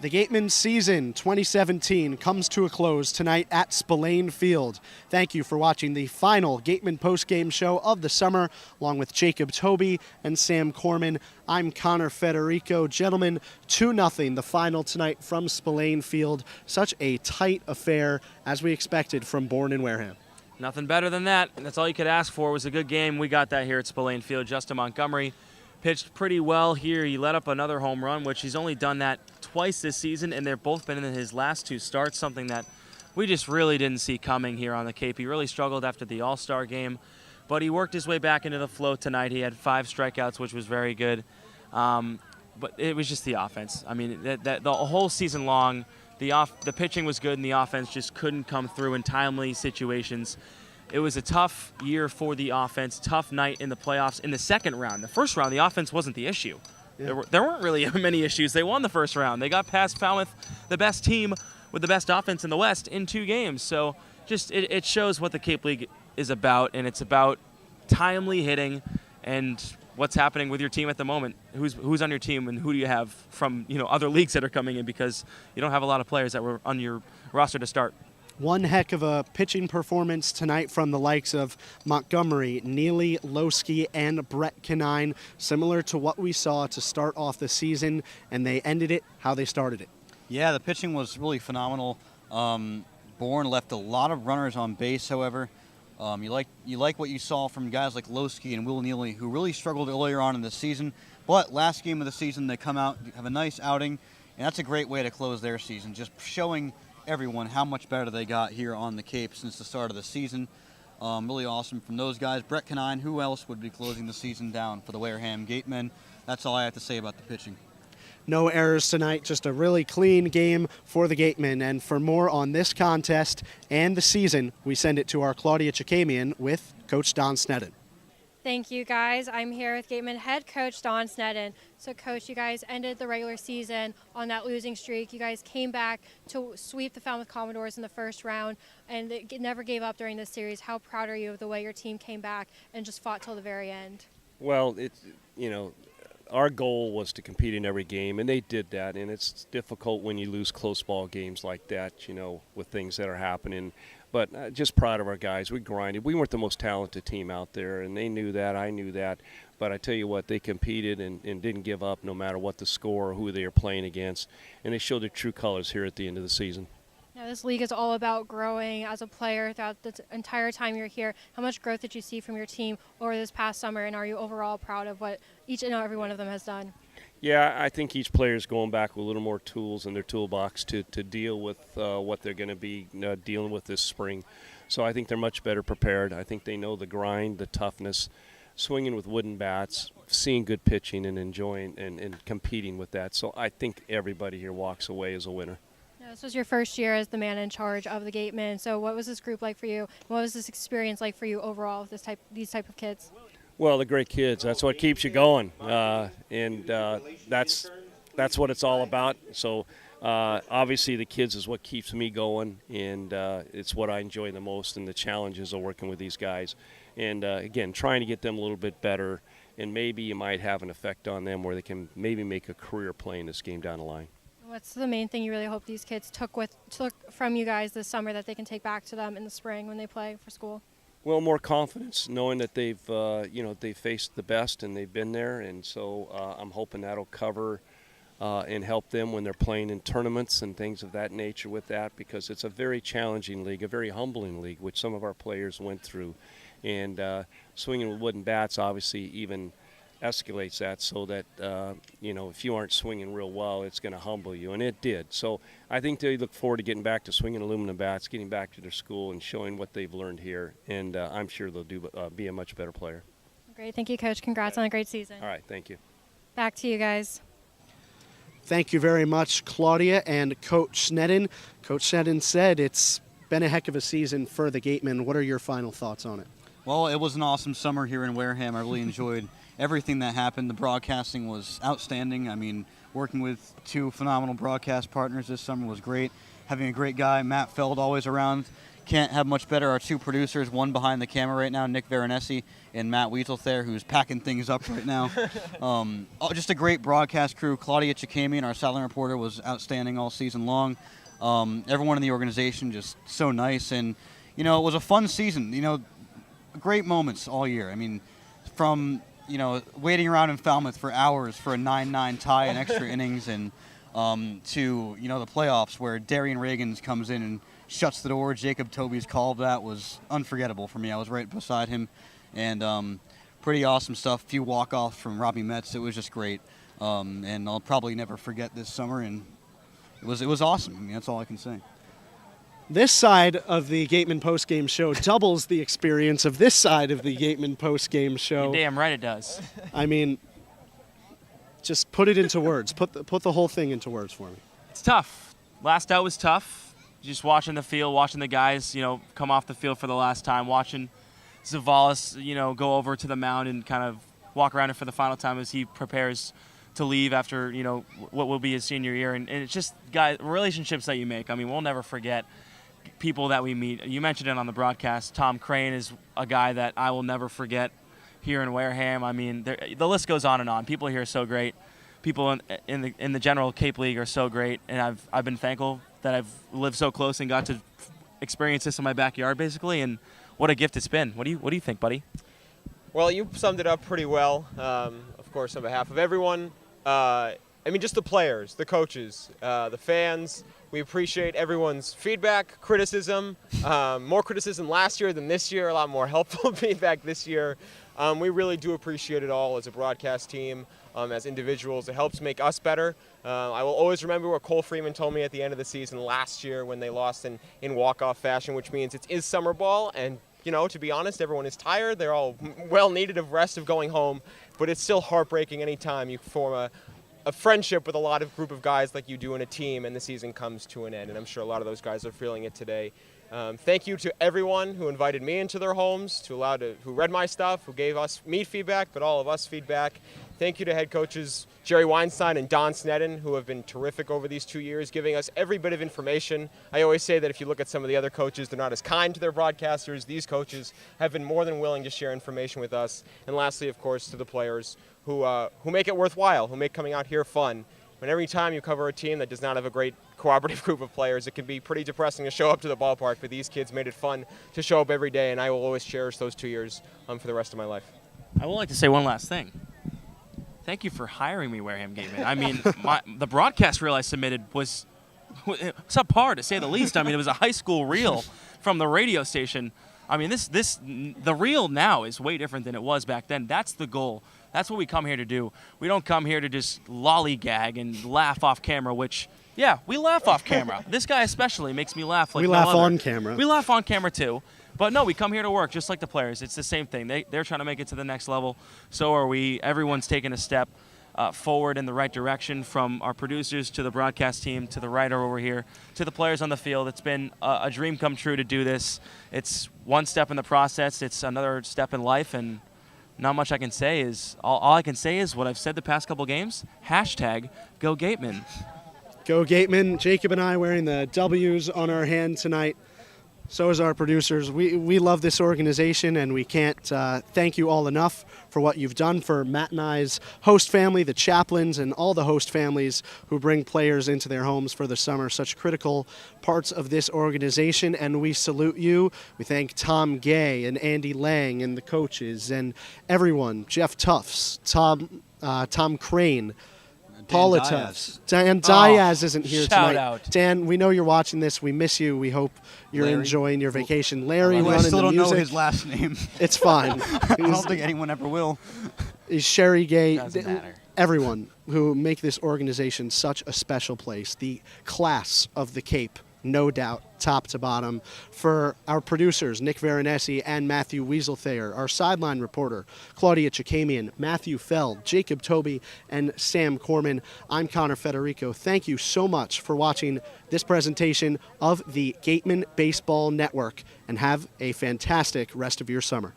The Gatemen season 2017 comes to a close tonight at Spillane Field. Thank you for watching the final Gatemen postgame show of the summer, along with Jacob Tobey and Sam Corman. I'm Connor Federico. Gentlemen, 2-0 the final tonight from Spillane Field. Such a tight affair as we expected from Bourne and Wareham. Nothing better than that, and that's all you could ask for. It was a good game. We got that here at Spillane Field. Justin Montgomery pitched pretty well here. He let up another home run, which he's only done that twice this season, and they've both been in his last two starts, something that we just really didn't see coming here on the Cape. He really struggled after the All-Star game, but he worked his way back into the flow tonight. He had 5 strikeouts, which was very good, but it was just the offense. I mean, the whole season long, the pitching was good, and the offense just couldn't come through in timely situations. It was a tough year for the offense, tough night in the playoffs in the second round. The first round, the offense wasn't the issue. Yeah. There weren't really many issues. They won the first round. They got past Falmouth, the best team with the best offense in the West, in 2 games. So just it shows what the Cape League is about, and it's about timely hitting and what's happening with your team at the moment. Who's on your team, and who do you have from other leagues that are coming in, because you don't have a lot of players that were on your roster to start. One heck of a pitching performance tonight from the likes of Montgomery, Neely, Lowski, and Brett Canine, similar to what we saw to start off the season, and they ended it how they started it. Yeah, the pitching was really phenomenal. Bourne left a lot of runners on base, however. You like what you saw from guys like Lowski and Will Neely, who really struggled earlier on in the season, but last game of the season they come out, have a nice outing, and that's a great way to close their season, just showing everyone how much better they got here on the Cape since the start of the season. Really awesome from those guys. Brett Canine, who else would be closing the season down for the Wareham Gatemen? That's all I have to say about the pitching. No errors tonight, just a really clean game for the Gatemen. And for more on this contest and the season, we send it to our Claudia Chakamian with Coach Don Sneddon. Thank you, guys. I'm here with Gatemen head coach Don Sneddon. So, Coach, you guys ended the regular season on that losing streak. You guys came back to sweep the Falmouth Commodores in the first round, and it never gave up during this series. How proud are you of the way your team came back and just fought till the very end? Well, our goal was to compete in every game, and they did that. And it's difficult when you lose close ball games like that, with things that are happening. But just proud of our guys. We grinded. We weren't the most talented team out there, and they knew that. I knew that. But I tell you what, they competed and didn't give up no matter what the score or who they were playing against. And they showed their true colors here at the end of the season. Now, this league is all about growing as a player throughout the entire time you're here. How much growth did you see from your team over this past summer, and are you overall proud of what each and every one of them has done? Yeah, I think each player is going back with a little more tools in their toolbox to deal with what they're going to be dealing with this spring. So I think they're much better prepared. I think they know the grind, the toughness, swinging with wooden bats, seeing good pitching and enjoying and competing with that. So I think everybody here walks away as a winner. Now, this was your first year as the man in charge of the Gatemen. So what was this group like for you? What was this experience like for you overall with these type of kids? Well, the great kids, that's what keeps you going, and that's what it's all about. So obviously the kids is what keeps me going, and it's what I enjoy the most, and the challenges of working with these guys. And again, trying to get them a little bit better, and maybe you might have an effect on them where they can maybe make a career playing this game down the line. What's the main thing you really hope these kids took from you guys this summer that they can take back to them in the spring when they play for school? Well, more confidence, knowing that they've faced the best and they've been there, and so I'm hoping that'll cover and help them when they're playing in tournaments and things of that nature with that, because it's a very challenging league, a very humbling league, which some of our players went through, and swinging with wooden bats obviously even escalates that, so that if you aren't swinging real well, it's going to humble you, and it did. So I think they look forward to getting back to swinging aluminum bats, getting back to their school and showing what they've learned here, and I'm sure they'll be a much better player. Great. Thank you, Coach. Congrats on a great season. All right. Thank you. Back to you guys. Thank you very much, Claudia and Coach Sneddon. Coach Sneddon said it's been a heck of a season for the Gatemen. What are your final thoughts on it? Well, it was an awesome summer here in Wareham. I really enjoyed everything that happened. The broadcasting was outstanding. I mean, working with 2 phenomenal broadcast partners this summer was great. Having a great guy, Matt Feld, always around, can't have much better. Our two producers, one behind the camera right now, Nick Veronesi and Matt Weaselthayer, who's packing things up right now. Just a great broadcast crew. Claudia Chakamian, our sideline reporter, was outstanding all season long. Everyone in the organization just so nice. And, it was a fun season. Great moments all year. I mean, from, waiting around in Falmouth for hours for a 9-9 tie and extra innings and to, the playoffs where Darian Reagans comes in and shuts the door. Jacob Tobey's call, that was unforgettable for me. I was right beside him. And pretty awesome stuff. A few walk-offs from Robbie Metz. It was just great. And I'll probably never forget this summer. And it was awesome. I mean, that's all I can say. This side of the Gatemen postgame show doubles the experience of this side of the Gatemen postgame show. You're damn right it does. I mean, just put it into words. Put the whole thing into words for me. It's tough. Last out was tough. Just watching the field, watching the guys, come off the field for the last time, watching Zavalis, go over to the mound and kind of walk around it for the final time as he prepares to leave after, what will be his senior year. And it's just, guys, relationships that you make. I mean, we'll never forget people that we meet. You mentioned it on the broadcast. Tom Crane is a guy that I will never forget here in Wareham. I mean, the list goes on and on. People here are so great. People in the general Cape League are so great. And I've been thankful that I've lived so close and got to experience this in my backyard, basically. And what a gift it's been. What do you think, buddy? Well, you summed it up pretty well. Of course, on behalf of everyone. Just the players, the coaches, the fans. We appreciate everyone's feedback, criticism. More criticism last year than this year. A lot more helpful feedback this year. We really do appreciate it all as a broadcast team, as individuals. It helps make us better. I will always remember what Cole Freeman told me at the end of the season last year when they lost in walk-off fashion, which means it is summer ball. And, to be honest, everyone is tired. They're all well needed of rest of going home. But it's still heartbreaking anytime you form a friendship with a lot of group of guys like you do in a team and the season comes to an end. And I'm sure a lot of those guys are feeling it today. Thank you to everyone who invited me into their homes, who read my stuff, who gave me feedback, but all of us feedback. Thank you to head coaches Jerry Weinstein and Don Sneddon, who have been terrific over these 2 years, giving us every bit of information. I always say that if you look at some of the other coaches, they're not as kind to their broadcasters. These coaches have been more than willing to share information with us. And lastly, of course, to the players who make it worthwhile, who make coming out here fun. And every time you cover a team that does not have a great cooperative group of players, it can be pretty depressing to show up to the ballpark, but these kids made it fun to show up every day, and I will always cherish those 2 years for the rest of my life. I would like to say one last thing. Thank you for hiring me, Wareham Gatemen. I mean, the broadcast reel I submitted was subpar, to say the least. I mean, it was a high school reel from the radio station. I mean, the reel now is way different than it was back then. That's the goal. That's what we come here to do. We don't come here to just lollygag and laugh off camera, which, yeah, we laugh off camera. This guy especially makes me laugh like we no laugh other. on camera. We laugh on camera, too. But no, we come here to work just like the players. It's the same thing. They're trying to make it to the next level. So are we. Everyone's taking a step forward in the right direction, from our producers to the broadcast team to the writer over here to the players on the field. It's been a dream come true to do this. It's one step in the process. It's another step in life, and not much I can say is all I can say is what I've said the past couple games. # Go Gatemen. Go Gatemen. Jacob and I wearing the W's on our hand tonight. So is our producers. We love this organization, and we can't thank you all enough for what you've done for Matt and I's host family, the chaplains, and all the host families who bring players into their homes for the summer. Such critical parts of this organization, and we salute you. We thank Tom Gay and Andy Lang and the coaches and everyone, Jeff Tufts, Tom Crane, Paula Tufts. Dan Diaz isn't here tonight. Out. Dan, we know you're watching this. We miss you. We hope you're enjoying your vacation. Larry, I running still the don't music. know his last name. It's fine. I don't think anyone ever will. Sherry Gay. Doesn't matter. Everyone who make this organization such a special place. The class of the Cape, no doubt, top to bottom. For our producers, Nick Veronesi and Matthew Weaselthayer, our sideline reporter, Claudia Chakamian, Matthew Feld, Jacob Tobey, and Sam Corman, I'm Connor Federico. Thank you so much for watching this presentation of the Gatemen Baseball Network, and have a fantastic rest of your summer.